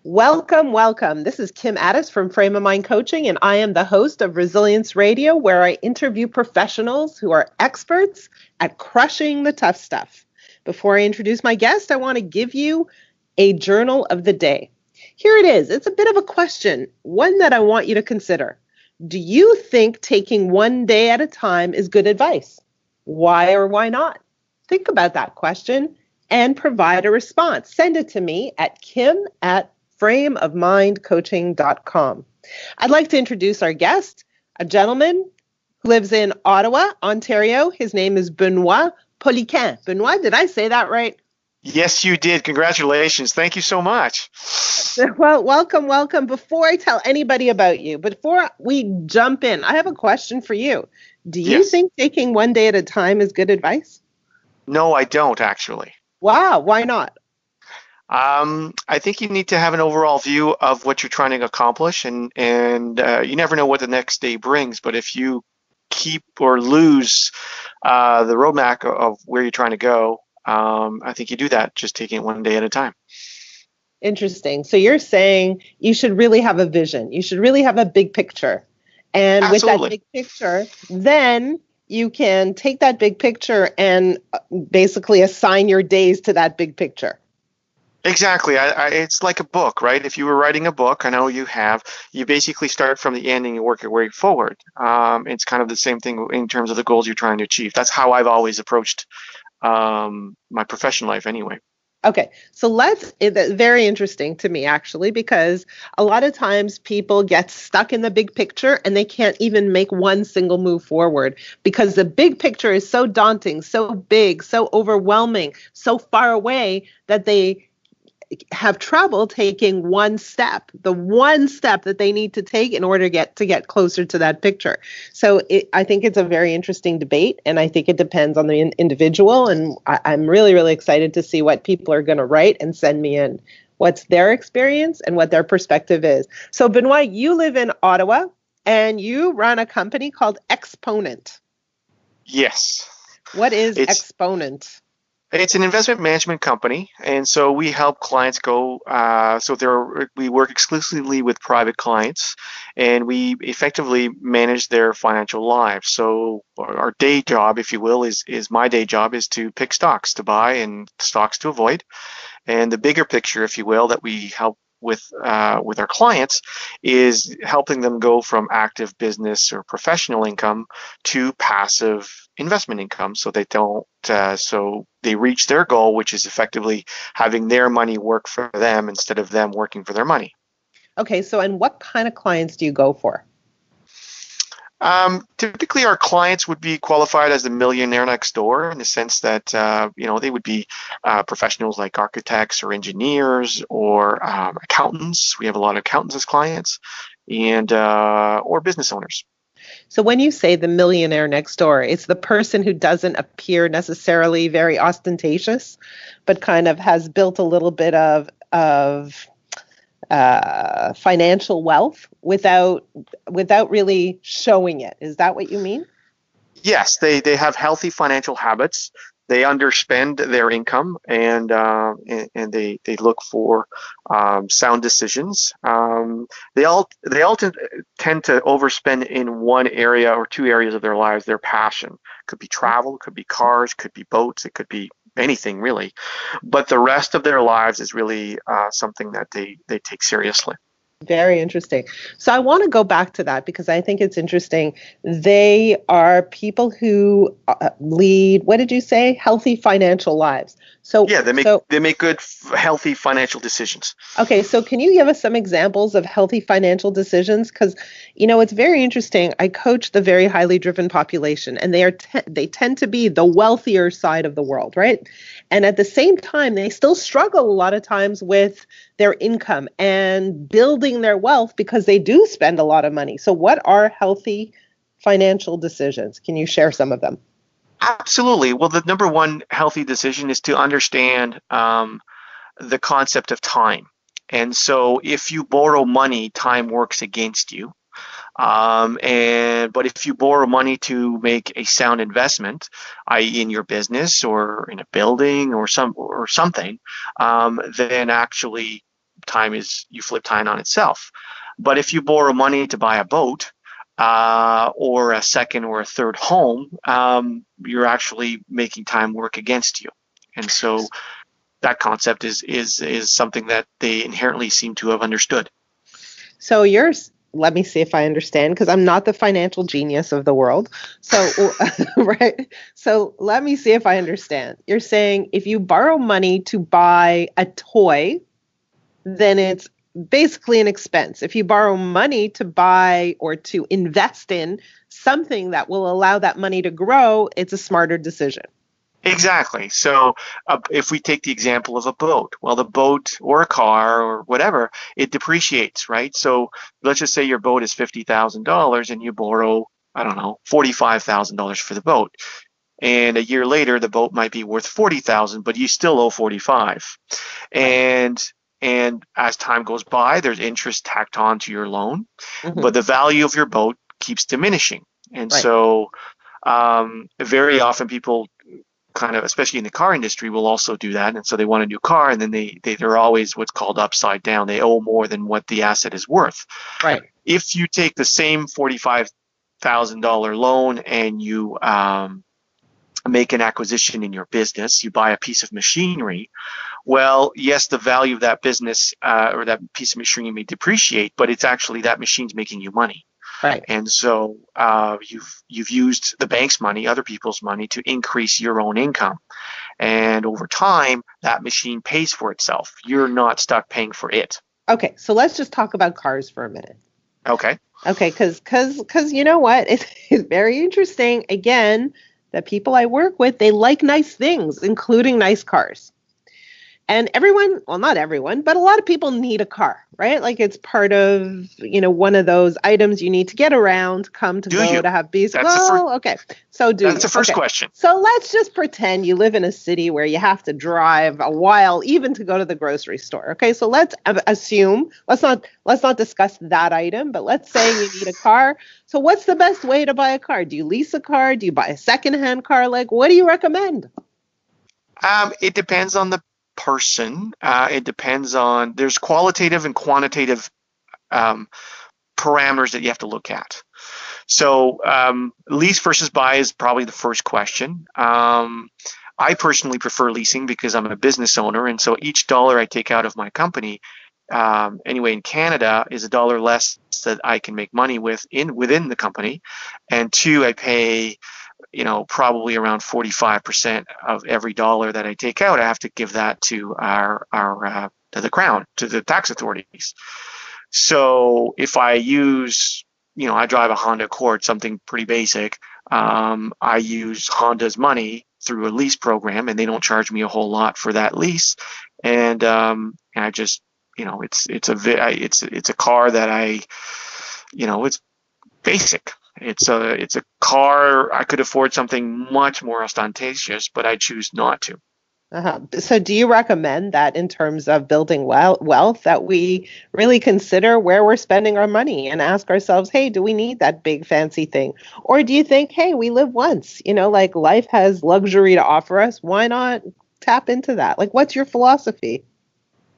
Welcome, welcome. This is Kim Addis from Frame of Mind Coaching, and I am the host of Resilience Radio, where I interview professionals who are experts at crushing the tough stuff. Before I introduce my guest, I want to give you a journal of the day. Here it is. It's a bit of a question, one that I want you to consider. Do you think taking one day at a time is good advice? Why or why not? Think about that question and provide a response. Send it to me at kim@frameofmindcoaching.com. I'd like to introduce our guest, a gentleman who lives in Ottawa, Ontario. His name is Benoit Poliquin. Benoit, did I say that right? Yes, you did. Congratulations. Thank you so much. Well, welcome, welcome. Before I tell anybody about you, before we jump in, I have a question for you. Do you think taking one day at a time is good advice? No, I don't actually. Wow, why not? I think you need to have an overall view of what you're trying to accomplish, and you never know what the next day brings. But if you keep or lose the roadmap of where you're trying to go, I think you do that just taking it one day at a time. Interesting. So you're saying you should really have a vision. You should really have a big picture. And Absolutely. With that big picture, then you can take that big picture and basically assign your days to that big picture. Exactly. It's like a book, right? If you were writing a book, I know you have, you basically start from the end and you work your way forward. It's kind of the same thing in terms of the goals you're trying to achieve. That's how I've always approached my professional life anyway. Okay, so it's very interesting to me actually, because a lot of times people get stuck in the big picture and they can't even make one single move forward because the big picture is so daunting, so big, so overwhelming, so far away that they have trouble taking the one step that they need to take in order to get closer to that picture. So I think it's a very interesting debate, and I think it depends on the individual. And I'm really, really excited to see what people are going to write and send me in, what's their experience and what their perspective is. So Benoit, you live in Ottawa and you run a company called Exponent. Yes. What is Exponent? It's an investment management company, and so we help clients go. We work exclusively with private clients, and we effectively manage their financial lives. So our day job, if you will, is my day job is to pick stocks to buy and stocks to avoid. And the bigger picture, if you will, that we help with our clients is helping them go from active business or professional income to passive investment income, so they don't so they reach their goal, which is effectively having their money work for them instead of them working for their money. Okay, so and what kind of clients do you go for? Typically, our clients would be qualified as the millionaire next door in the sense that they would be professionals like architects or engineers or accountants. We have a lot of accountants as clients, and or business owners. So when you say the millionaire next door, it's the person who doesn't appear necessarily very ostentatious, but kind of has built a little bit of financial wealth without really showing it. Is that what you mean? Yes, they have healthy financial habits. They underspend their income, and they look for sound decisions. They all tend to overspend in one area or two areas of their lives. Their passion could be travel, could be cars, could be boats, it could be anything really. But the rest of their lives is really something that they take seriously. Very interesting. So I want to go back to that because I think it's interesting. They are people who lead, what did you say? Healthy financial lives. So yeah, they make good, healthy financial decisions. Okay, so can you give us some examples of healthy financial decisions? Because, it's very interesting. I coach the very highly driven population, and they tend to be the wealthier side of the world, right? And at the same time, they still struggle a lot of times with their income and building their wealth because they do spend a lot of money. So what are healthy financial decisions? Can you share some of them? Absolutely. Well, the number one healthy decision is to understand the concept of time. And so if you borrow money, time works against you. But if you borrow money to make a sound investment, i.e. in your business or in a building or something, then actually time is you flip time on itself. But if you borrow money to buy a boat or a second or a third home, you're actually making time work against you. And so that concept is something that they inherently seem to have understood. So let me see if I understand, because I'm not the financial genius of the world. So, right. So let me see if I understand. You're saying if you borrow money to buy a toy, then it's basically an expense. If you borrow money to buy or to invest in something that will allow that money to grow, it's a smarter decision. Exactly. So if we take the example of a boat, well, the boat or a car or whatever, it depreciates, right? So let's just say your boat is $50,000 and you borrow, I don't know, $45,000 for the boat. And a year later, the boat might be worth 40,000, but you still owe 45. And as time goes by, there's interest tacked on to your loan, but the value of your boat keeps diminishing. And so very often people kind of, especially in the car industry, will also do that. And so they want a new car, and then they're always what's called upside down. They owe more than what the asset is worth. Right. If you take the same $45,000 loan and you make an acquisition in your business, you buy a piece of machinery, well, yes, the value of that business or that piece of machinery may depreciate, but it's actually that machine's making you money. Right. And so you've used the bank's money, other people's money, to increase your own income. And over time, that machine pays for itself. You're not stuck paying for it. Okay, so let's just talk about cars for a minute. Okay. Okay, because you know what? It's very interesting. Again, the people I work with, they like nice things, including nice cars. And everyone, well, not everyone, but a lot of people need a car, right? Like it's part of, one of those items you need to get around, come to go, to have bees. Okay. So that's the first question. So let's just pretend you live in a city where you have to drive a while even to go to the grocery store. Okay. So let's assume, let's not discuss that item, but let's say you need a car. So what's the best way to buy a car? Do you lease a car? Do you buy a secondhand car? Like, what do you recommend? It depends on the person. It depends on, there's qualitative and quantitative parameters that you have to look at. So lease versus buy is probably the first question. I personally prefer leasing because I'm a business owner, and so each dollar I take out of my company, anyway, in Canada, is a dollar less that I can make money within the company. And two, I pay probably around 45% of every dollar that I take out. I have to give that to to the Crown, to the tax authorities. So if I use, I drive a Honda Accord, something pretty basic. I use Honda's money through a lease program, and they don't charge me a whole lot for that lease. And I just, it's a car that it's basic. It's a car. I could afford something much more ostentatious, but I choose not to. So do you recommend that in terms of building wealth, that we really consider where we're spending our money and ask ourselves, hey, do we need that big fancy thing? Or do you think, hey, we live once, like life has luxury to offer us. Why not tap into that? Like, what's your philosophy?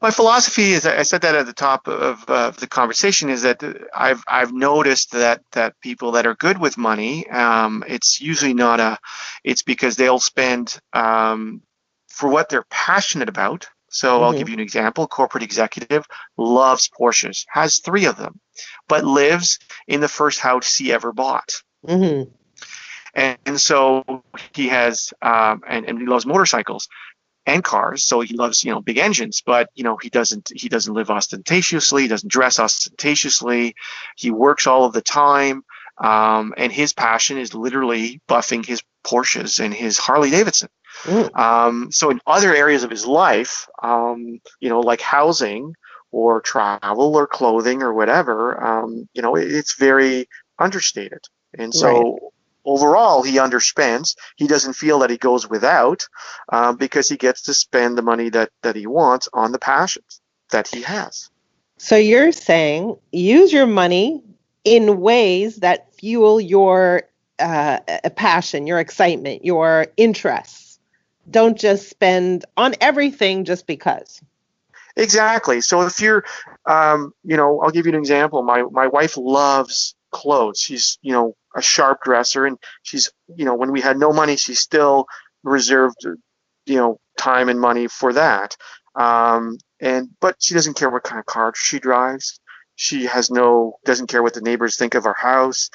My philosophy is, I said that at the top of the conversation, is that I've noticed that people that are good with money, it's usually it's because they'll spend for what they're passionate about. So I'll give you an example. Corporate executive loves Porsches, has 3 of them, but lives in the first house he ever bought. And so he has, and he loves motorcycles and cars, so he loves big engines, but he doesn't live ostentatiously, he doesn't dress ostentatiously, he works all of the time, and his passion is literally buffing his Porsches and his Harley Davidson. So in other areas of his life, like housing or travel or clothing or whatever, it's very understated, and so overall, he underspends. He doesn't feel that he goes without because he gets to spend the money that he wants on the passions that he has. So you're saying use your money in ways that fuel your passion, your excitement, your interests. Don't just spend on everything just because. Exactly. So if you're, I'll give you an example. My wife loves clothes. She's, a sharp dresser, and she's, when we had no money, she still reserved, time and money for that. But she doesn't care what kind of car she drives. She doesn't care what the neighbors think of our house.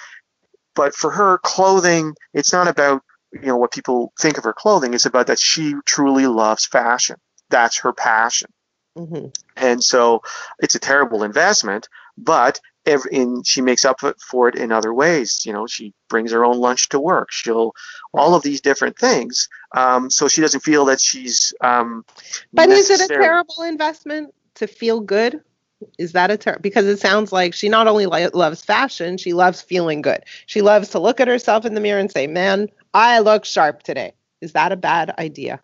But for her, clothing, it's not about, what people think of her clothing. It's about that she truly loves fashion. That's her passion. Hmm. And so it's a terrible investment, but she makes up for it in other ways. She brings her own lunch to work. All Right. of these different things. So she doesn't feel that she's But is it a necessarily. terrible investment to feel good? Is that because it sounds like she not only loves fashion, she loves feeling good. She loves to look at herself in the mirror and say, "Man, I look sharp today." Is that a bad idea?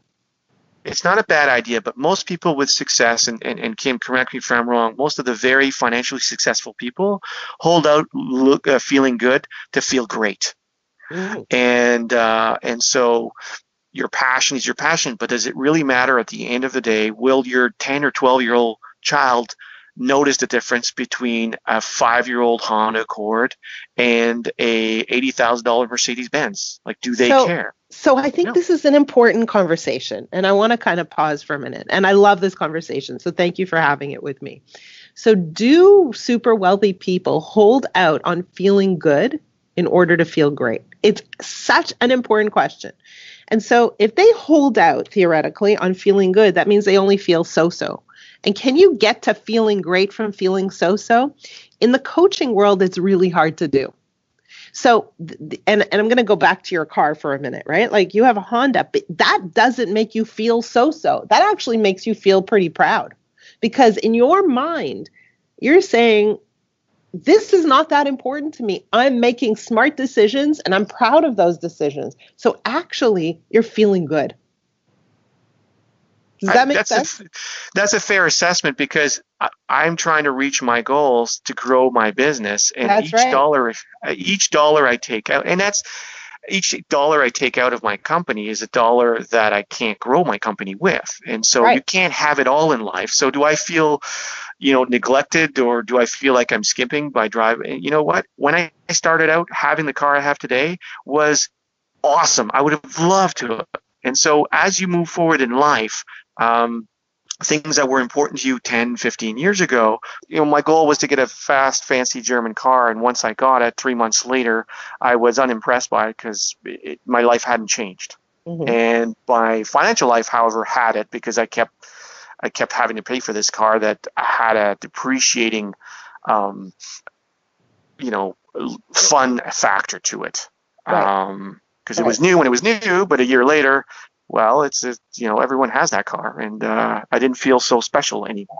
It's not a bad idea, but most people with success, and Kim, correct me if I'm wrong, most of the very financially successful people hold out feeling good to feel great. Mm. And so your passion is your passion, but does it really matter at the end of the day? Will your 10 or 12-year-old child notice the difference between a 5-year-old Honda Accord and a $80,000 Mercedes Benz? Like, do they So, care? so I think No. this is an important conversation, and I want to kind of pause for a minute. And I love this conversation, so thank you for having it with me. So, do super wealthy people hold out on feeling good in order to feel great? It's such an important question. And so, if they hold out theoretically on feeling good, that means they only feel so-so. And can you get to feeling great from feeling so-so? In the coaching world, it's really hard to do. So, and I'm going to go back to your car for a minute, right? Like you have a Honda, but that doesn't make you feel so-so. That actually makes you feel pretty proud because in your mind, you're saying, this is not that important to me. I'm making smart decisions and I'm proud of those decisions. So actually, you're feeling good. Does I, that make that's a sense? that's a fair assessment because I'm trying to reach my goals to grow my business, and That's right. each dollar I take out, and that's each dollar I take out of my company is a dollar that I can't grow my company with. And so you Right. can't have it all in life. So do I feel, neglected, or do I feel like I'm skimping by driving? You know what? When I started out, having the car I have today was awesome. I would have loved to. And so as you move forward in life, um, things that were important to you 10, 15 years ago, my goal was to get a fast, fancy German car. And once I got it, 3 months later, I was unimpressed by it because my life hadn't changed. Hmm. And my financial life, however, had it because I kept having to pay for this car that had a depreciating, um, you know, fun factor to it. Right. Because it was Right. new when it was new, but a year later, well, everyone has that car, and I didn't feel so special anymore.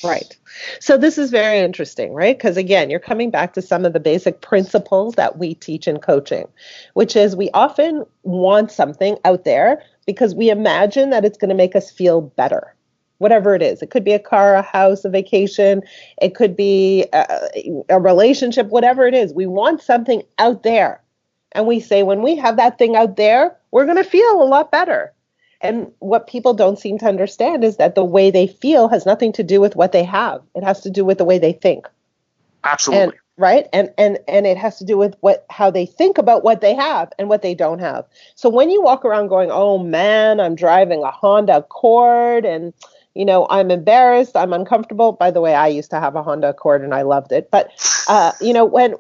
Right. So this is very interesting, right? Because again, you're coming back to some of the basic principles that we teach in coaching, which is we often want something out there because we imagine that it's going to make us feel better. Whatever it is, it could be a car, a house, a vacation, it could be a relationship, whatever it is. We want something out there. And we say, when we have that thing out there, we're going to feel a lot better. And what people don't seem to understand is that the way they feel has nothing to do with what they have. It has to do with the way they think. And Absolutely. right? And it has to do with how they think about what they have and what they don't have. So when you walk around going, "Oh man, I'm driving a Honda Accord and I'm embarrassed, I'm uncomfortable." By the way, I used to have a Honda Accord and I loved it. But when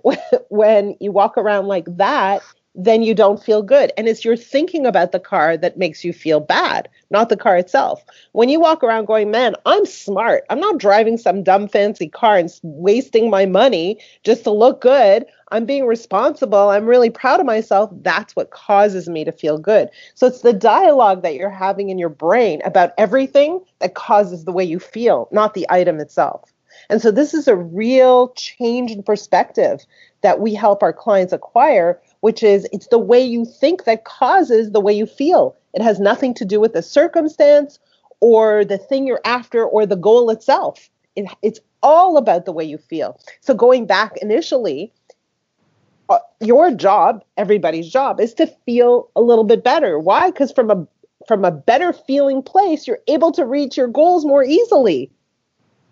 when you walk around like that, then you don't feel good. And it's your thinking about the car that makes you feel bad, not the car itself. When you walk around going, "Man, I'm smart. I'm not driving some dumb fancy car and wasting my money just to look good. I'm being responsible. I'm really proud of myself." That's what causes me to feel good. So it's the dialogue that you're having in your brain about everything that causes the way you feel, not the item itself. And so this is a real change in perspective that we help our clients acquire, which is it's the way you think that causes the way you feel. It has nothing to do with the circumstance or the thing you're after or the goal itself. It's all about the way you feel. So going back initially, your job, everybody's job, is to feel a little bit better. Why? Because from a better feeling place, you're able to reach your goals more easily.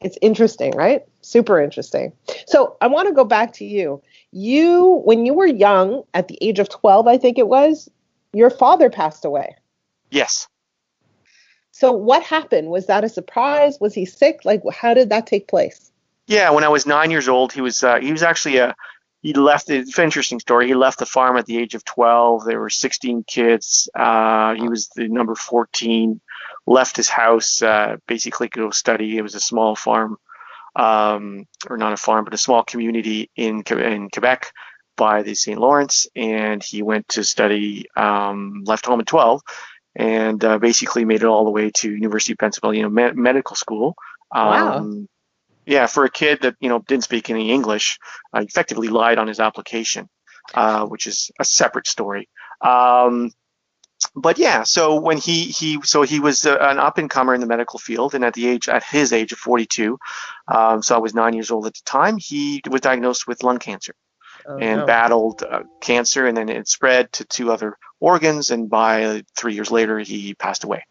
It's interesting, right? Super interesting. So I want to go back to you. When you were young, at the age of 12, I think it was, your father passed away. Yes. So what happened? Was that a surprise? Was he sick? Like, how did that take place? Yeah, when I was 9 years old, he was actually he left. It's an interesting story. He left the farm at the age of 12. There were 16 kids. He was the number 14. Left his house basically to go study. It was a small farm, or not a farm, but a small community in Quebec by the St. Lawrence, and he went to study. Left home at 12, and basically made it all the way to University of Pennsylvania medical school. Wow. Yeah, for a kid that didn't speak any English, effectively lied on his application, which is a separate story. But yeah, so when he was an up and comer in the medical field, and at his age of 42, so I was 9 years old at the time, he was diagnosed with lung cancer Oh and no. battled cancer, and then it spread to two other organs, and by 3 years later, he passed away.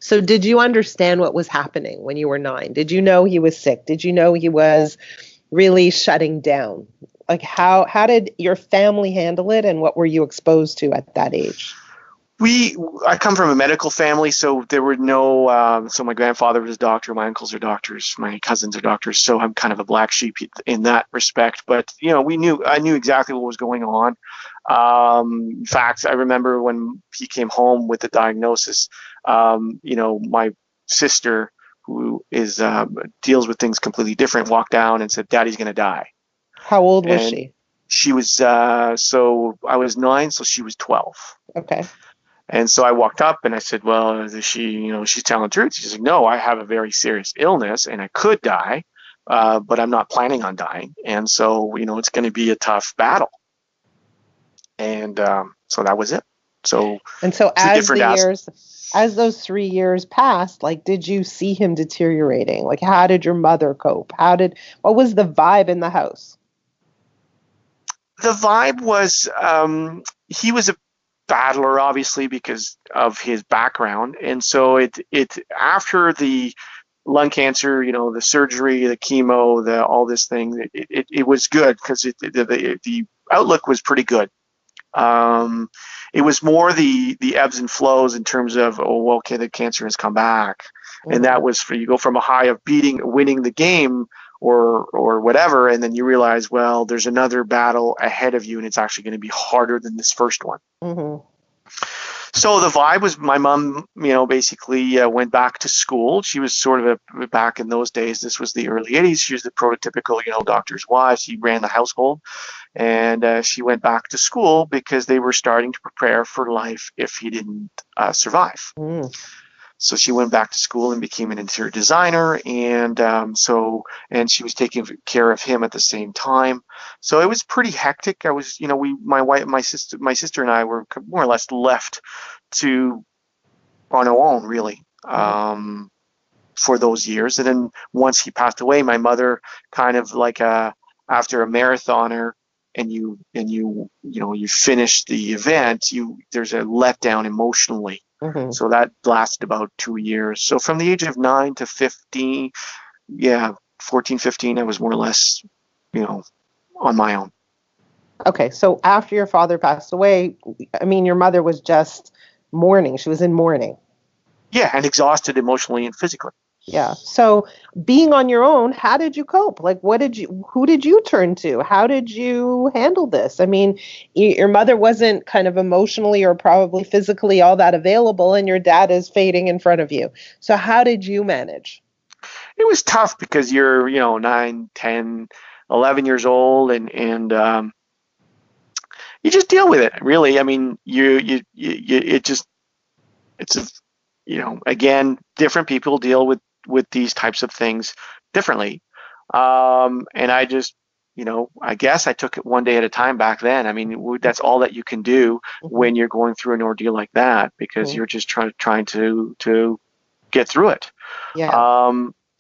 So did you understand what was happening when you were 9? Did you know he was sick? Did you know he was really shutting down? Like how did your family handle it, and what were you exposed to at that age? I come from a medical family, so there were no. So my grandfather was a doctor, my uncles are doctors, my cousins are doctors. So I'm kind of a black sheep in that respect. But I knew exactly what was going on. In fact, I remember when he came home with the diagnosis. My sister, who is deals with things completely different, walked down and said, "Daddy's going to die." How old was And she? she was so I was 9, so she was 12. Okay. And so I walked up and I said, "Well, is she, she's telling the truth?" She's like, "No, I have a very serious illness and I could die, but I'm not planning on dying. And so, it's going to be a tough battle." And so that was it. So And so two different as those 3 years passed, like, did you see him deteriorating? Like, how did your mother cope? What was the vibe in the house? The vibe was he was a battler, obviously, because of his background. And so it after the lung cancer, the surgery, the chemo, all this thing, it was good because the outlook was pretty good. Um, it was more the ebbs and flows in terms of, oh, well, okay, the cancer has come back, and Hmm. that was you go from a high of winning the game or whatever, and then you realize, well, there's another battle ahead of you, and it's actually going to be harder than this first one. Hmm. So the vibe was my mom, basically went back to school. She was sort of back in those days. This was the early 80s. She was the prototypical, doctor's wife. She ran the household, and she went back to school because they were starting to prepare for life if he didn't survive. Mm. So she went back to school and became an interior designer, and and she was taking care of him at the same time. So it was pretty hectic. I was, my wife, my sister and I were more or less left to on our own, really, Mhm. for those years. And then once he passed away, my mother kind of like after a marathoner, and you finish the event, there's a letdown emotionally. Mhm. So that lasted about 2 years. So from the age of 9 to 15, yeah, 14, 15, I was more or less, on my own. Okay, so after your father passed away, I mean, your mother was just mourning. She was in mourning. Yeah, and exhausted emotionally and physically. Yeah. So being on your own, how did you cope? Like, who did you turn to? How did you handle this? I mean, your mother wasn't kind of emotionally or probably physically all that available, and your dad is fading in front of you. So how did you manage? It was tough because you're, 9, 10, 11 years old, and you just deal with it. Really, I mean, it just it's a, again, different people deal with these types of things differently. And I just, I guess I took it one day at a time back then. I mean, that's all that you can do Mhm. when you're going through an ordeal like that, because Mhm. you're just trying to get through it. Yeah.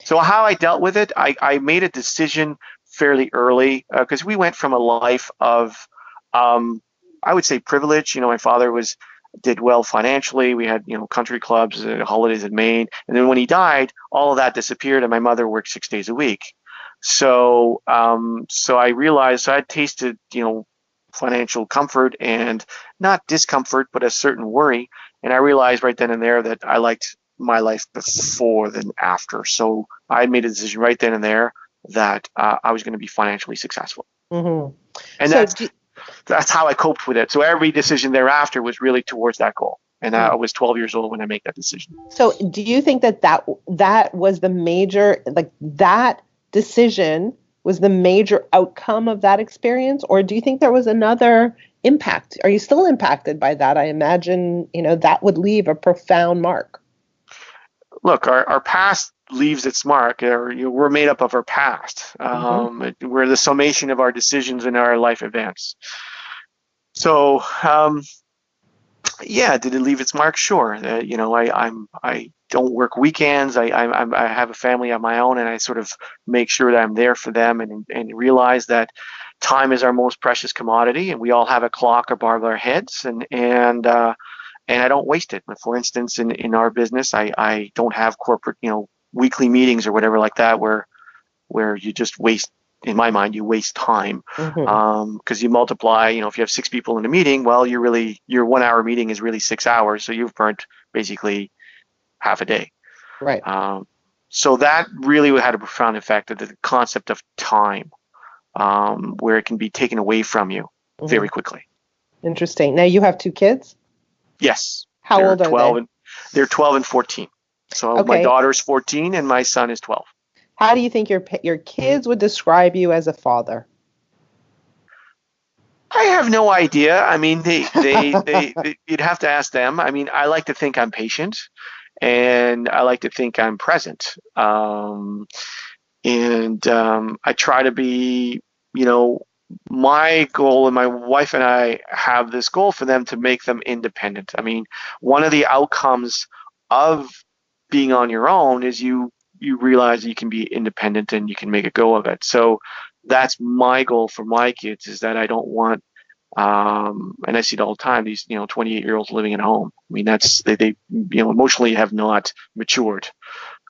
So how I dealt with it, I made a decision fairly early, because we went from a life of, I would say, privilege. My father was did well financially. We had, country clubs, holidays in Maine. And then when he died, all of that disappeared, and my mother worked 6 days a week. So I realized, so I tasted, financial comfort and not discomfort, but a certain worry. And I realized right then and there that I liked my life before than after. So I made a decision right then and there that I was going to be financially successful. Mm-hmm. And So, that's how I coped with it. So every decision thereafter was really towards that goal. And I was 12 years old when I made that decision. so do you think that was the major, like that decision was the major outcome of that experience, or do you think there was another impact? Are you still impacted by that? I imagine, that would leave a profound mark. Look, our past leaves its mark. We're made up of our past. We're the summation of our decisions and our life events. So, yeah, did it leave its mark? Sure. I don't work weekends. I have a family of my own, and I sort of make sure that I'm there for them, and realize that time is our most precious commodity, and we all have a clock above our heads, and I don't waste it. For instance, in our business, I don't have corporate, weekly meetings or whatever like that where you just waste, in my mind, you waste time. Because you multiply, if you have 6 people in a meeting, well, your 1 hour meeting is really 6 hours. So you've burnt basically half a day. Right. So that really had a profound effect of the concept of time, where it can be taken away from you very quickly. Interesting. Now you have 2 kids? Yes. How old are they? They're 12 and 14. So my daughter's 14 and my son is 12. How do you think your kids would describe you as a father? I have no idea. I mean, they you'd have to ask them. I mean, I like to think I'm patient, and I like to think I'm present. I try to be, my goal, and my wife and I have this goal for them to make them independent. I mean, one of the outcomes of being on your own is you realize you can be independent and you can make a go of it. So that's my goal for my kids, is that I don't want, and I see it all the time, these 28-year-olds living at home. I mean, that's they emotionally have not matured.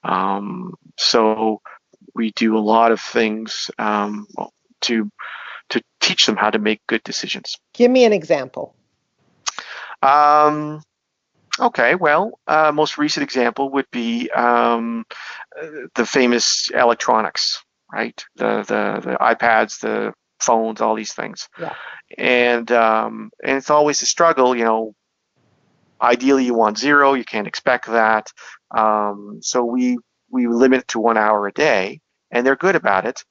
So we do a lot of things to teach them how to make good decisions. Give me an example. Okay, well, most recent example would be the famous electronics, right? The iPads, the phones, all these things. Yeah. And it's always a struggle. Ideally, you want 0. You can't expect that. So we limit it to 1 hour a day, and they're good about it.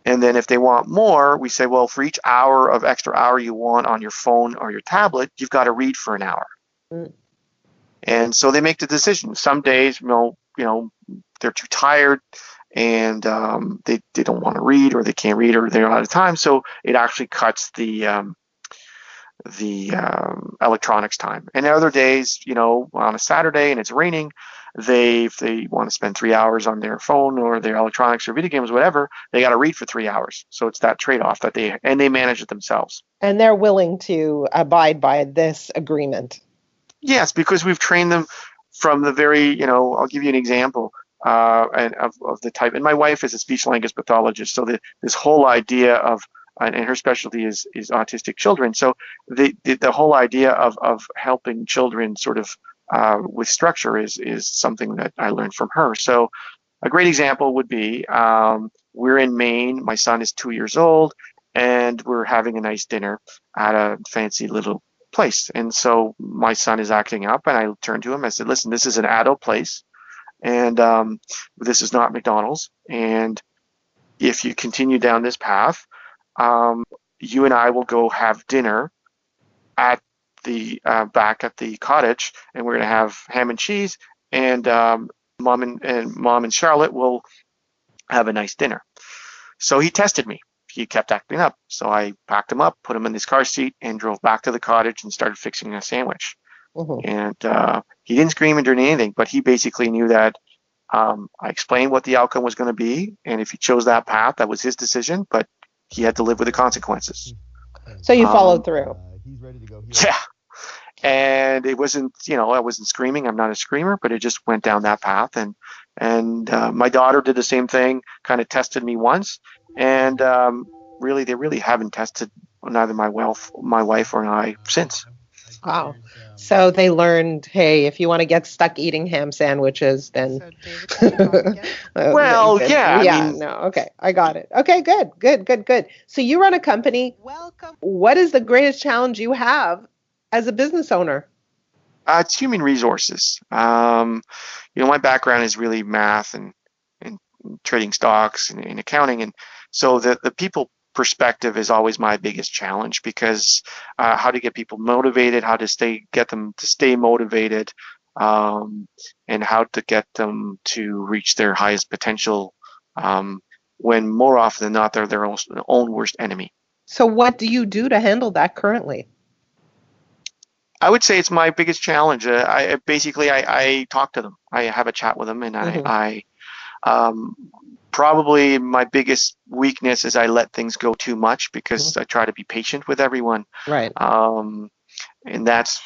And then if they want more, we say, well, for each extra hour you want on your phone or your tablet, you've got to read for an hour. And so they make the decision. Some days, they're too tired, and they don't want to read, or they can't read, or they're out of time. So it actually cuts the electronics time. And other days, on a Saturday and it's raining, if they want to spend 3 hours on their phone or their electronics or video games, whatever, they got to read for 3 hours. So it's that trade-off that they manage it themselves. And they're willing to abide by this agreement. Yes, because we've trained them from the very, I'll give you an example and of the type. And my wife is a speech language pathologist, so this whole idea of, and her specialty is autistic children. So the whole idea of helping children sort of with structure is something that I learned from her. So a great example would be, we're in Maine. My son is 2 years old, and we're having a nice dinner at a fancy little place. And so my son is acting up, and I turned to him. I said, listen, this is an adult place, and this is not McDonald's. And if you continue down this path, you and I will go have dinner at the back at the cottage, and we're going to have ham and cheese, and mom and Charlotte will have a nice dinner. So he tested me. He kept acting up. So I packed him up, put him in his car seat, and drove back to the cottage and started fixing a sandwich. And he didn't scream or do anything, but he basically knew that I explained what the outcome was going to be, and if he chose that path, that was his decision, but he had to live with the consequences. So you followed through. Yeah. And it wasn't, I wasn't screaming. I'm not a screamer, but it just went down that path. And my daughter did the same thing, kind of tested me once. And really, they really haven't tested neither my wife or I since. Wow. So they learned, hey, if you want to get stuck eating ham sandwiches, then Well, yeah, I yeah, mean, no, okay, I got it. Okay, good, good, good, good. So you run a company. What is the greatest challenge you have as a business owner? it's human resources. My background is really math and trading stocks and accounting, and so the people perspective is always my biggest challenge because how to get people motivated, how to get them to stay motivated, um, and how to get them to reach their highest potential when more often than not they're their own worst enemy. So what do you do to handle that currently? I would say it's my biggest challenge. I talk to them. I have a chat with them, and Hmm. um, probably my biggest weakness is I let things go too much because I try to be patient with everyone, Right. um, and that's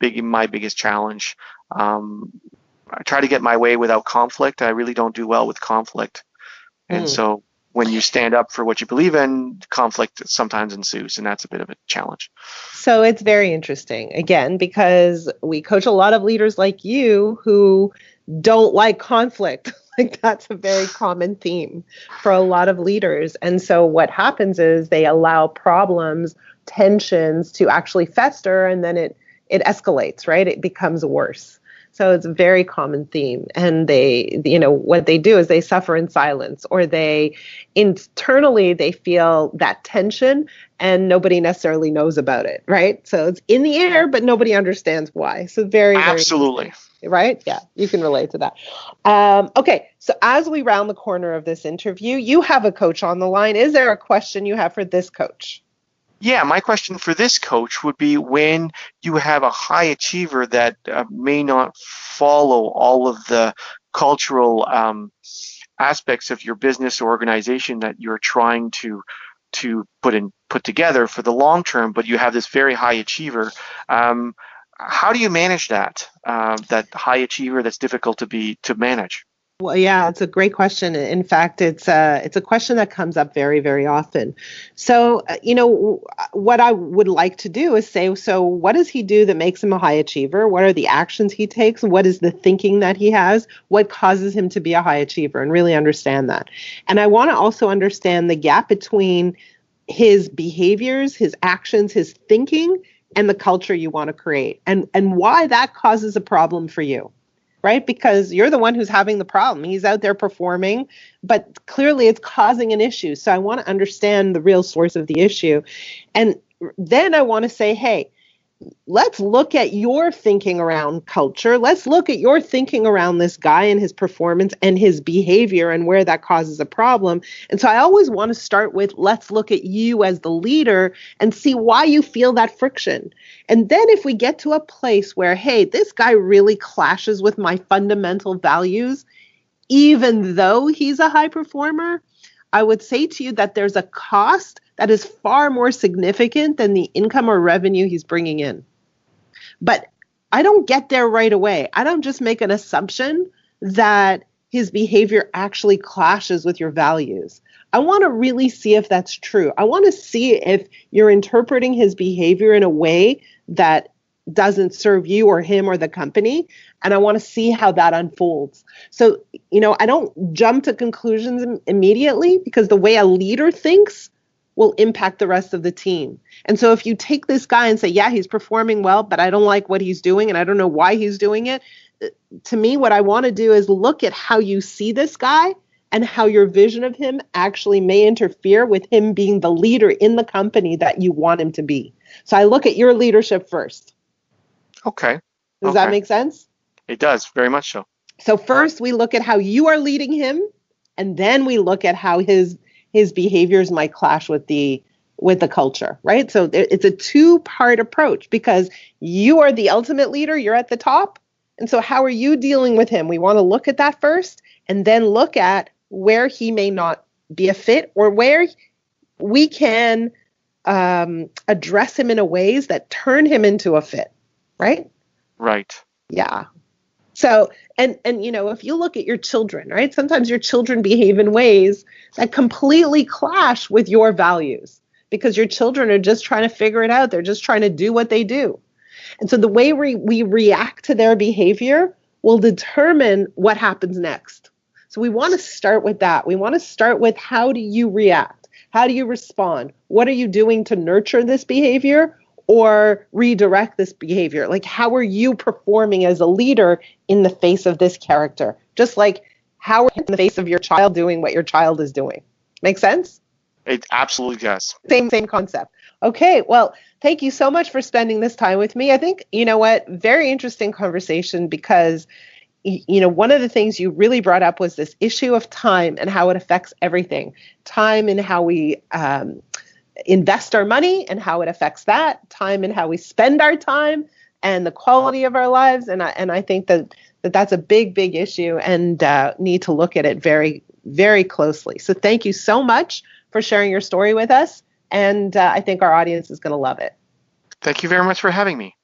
my biggest challenge. Um, I try to get my way without conflict. I really don't do well with conflict, and Hmm. so when you stand up for what you believe in, conflict sometimes ensues, and that's a bit of a challenge. So it's very interesting, again, because we coach a lot of leaders like you who don't like conflict. Like that's a very common theme for a lot of leaders. And so what happens is they allow problems, tensions to actually fester, and then it escalates, right? It becomes worse. So it's a very common theme. And what they do is they suffer in silence, or they internally they feel that tension and nobody necessarily knows about it, right? So it's in the air, but nobody understands why. So very, very Absolutely. interesting, right? Yeah, you can relate to that. Okay, so as we round the corner of this interview, you have a coach on the line. Is there a question you have for this coach? Yeah, my question for this coach would be when you have a high achiever that may not follow all of the cultural aspects of your business or organization that you're trying to put together for the long term, but you have this very high achiever. Um, how do you manage that high achiever that's difficult to manage? Well, yeah, it's a great question. In fact, it's a question that comes up very, very often. So, what I would like to do is say, so what does he do that makes him a high achiever? What are the actions he takes? What is the thinking that he has? What causes him to be a high achiever? And really understand that. And I want to also understand the gap between his behaviors, his actions, his thinking, and the culture you want to create, and why that causes a problem for you, right? Because you're the one who's having the problem. He's out there performing, but clearly it's causing an issue. So I want to understand the real source of the issue. And then I want to say, hey, let's look at your thinking around culture. Let's look at your thinking around this guy and his performance and his behavior and where that causes a problem. And so I always want to start with let's look at you as the leader and see why you feel that friction. And then if we get to a place where, hey, this guy really clashes with my fundamental values, even though he's a high performer, I would say to you that there's a cost that is far more significant than the income or revenue he's bringing in. But I don't get there right away. I don't just make an assumption that his behavior actually clashes with your values. I want to really see if that's true. I want to see if you're interpreting his behavior in a way that doesn't serve you or him or the company. And I want to see how that unfolds. So, I don't jump to conclusions immediately because the way a leader thinks will impact the rest of the team. And so if you take this guy and say, yeah, he's performing well, but I don't like what he's doing and I don't know why he's doing it. To me, what I want to do is look at how you see this guy and how your vision of him actually may interfere with him being the leader in the company that you want him to be. So I look at your leadership first. Okay. Does that Okay. make sense? It does, very much so. So first we look at how you are leading him, and then we look at how his behaviors might clash with the culture, right? So it's a two-part approach because you are the ultimate leader, you're at the top. And so how are you dealing with him? We want to look at that first and then look at where he may not be a fit or where we can address him in a ways that turn him into a fit, right? Right. Yeah. So, and if you look at your children, right? Sometimes your children behave in ways that completely clash with your values because your children are just trying to figure it out. They're just trying to do what they do. And so the way we react to their behavior will determine what happens next. So we want to start with that. We want to start with, how do you react? How do you respond? What are you doing to nurture this behavior or redirect this behavior? Like, how are you performing as a leader in the face of this character? Just like, how are you in the face of your child doing what your child is doing? Make sense? It absolutely does. Same concept. Okay, well, thank you so much for spending this time with me. I think, you know what, very interesting conversation, because one of the things you really brought up was this issue of time and how it affects everything. Time and how we invest our money and how it affects that. Time and how we spend our time and the quality of our lives. And I think that's a big issue, and need to look at it very, very closely. So thank you so much for sharing your story with us. And I think our audience is going to love it. Thank you very much for having me.